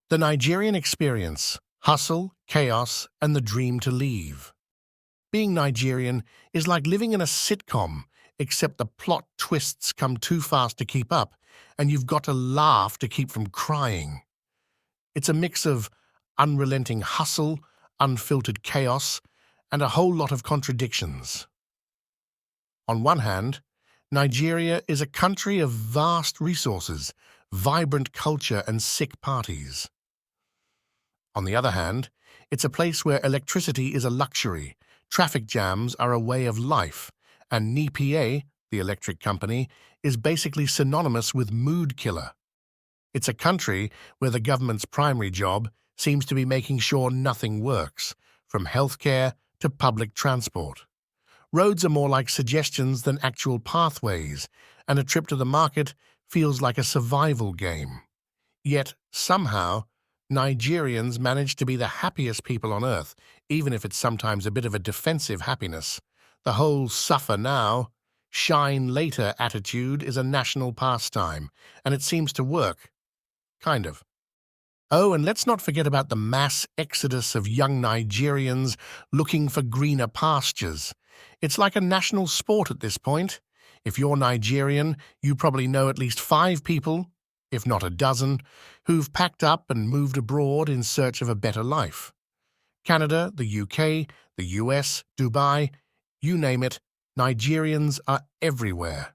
The Nigerian experience, hustle, chaos, and the dream to leave. Being Nigerian is like living in a sitcom, except the plot twists come too fast to keep up, and you've got to laugh to keep from crying. It's a mix of unrelenting hustle, unfiltered chaos, and a whole lot of contradictions. On one hand, Nigeria is a country of vast resources, vibrant culture, and sick parties. On the other hand, it's a place where electricity is a luxury, traffic jams are a way of life, and NIPA, the electric company, is basically synonymous with mood killer. It's a country where the government's primary job seems to be making sure nothing works, from healthcare to public transport. Roads are more like suggestions than actual pathways, and a trip to the market feels like a survival game. Yet, somehow, Nigerians manage to be the happiest people on earth, even if it's sometimes a bit of a defensive happiness. The whole suffer now, shine later attitude is a national pastime, and it seems to work. Kind of. Oh, and let's not forget about the mass exodus of young Nigerians looking for greener pastures. It's like a national sport at this point. If you're Nigerian, you probably know at least 5 people, if not a dozen, who've packed up and moved abroad in search of a better life. Canada, the UK, the US, Dubai, you name it, Nigerians are everywhere.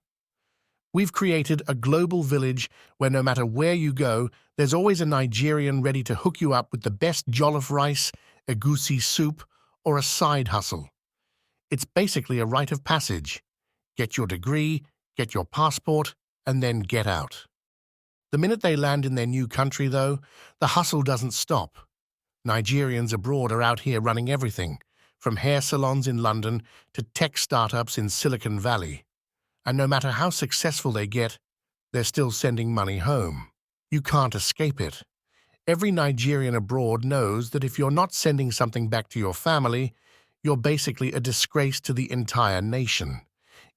We've created a global village where no matter where you go, there's always a Nigerian ready to hook you up with the best jollof rice, egusi soup, or a side hustle. It's basically a rite of passage. Get your degree, get your passport, and then get out. The minute they land in their new country, though, the hustle doesn't stop. Nigerians abroad are out here running everything, from hair salons in London to tech startups in Silicon Valley. And no matter how successful they get, they're still sending money home. You can't escape it. Every Nigerian abroad knows that if you're not sending something back to your family, you're basically a disgrace to the entire nation.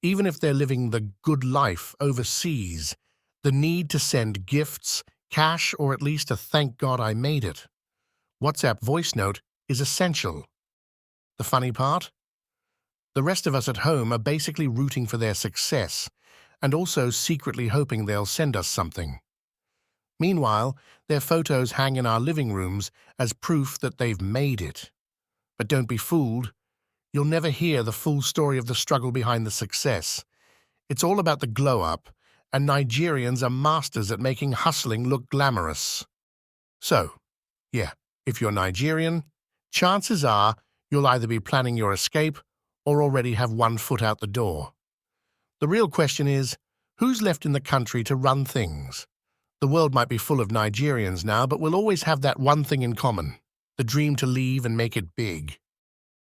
Even if they're living the good life overseas, the need to send gifts, cash, or at least a thank God I made it. WhatsApp voice note is essential. The funny part? The rest of us at home are basically rooting for their success and also secretly hoping they'll send us something. Meanwhile, their photos hang in our living rooms as proof that they've made it. But don't be fooled. You'll never hear the full story of the struggle behind the success. It's all about the glow-up, and Nigerians are masters at making hustling look glamorous. So, yeah, if you're Nigerian, chances are you'll either be planning your escape or already have one foot out the door. The real question is, who's left in the country to run things? The world might be full of Nigerians now, but we'll always have that one thing in common, the dream to leave and make it big.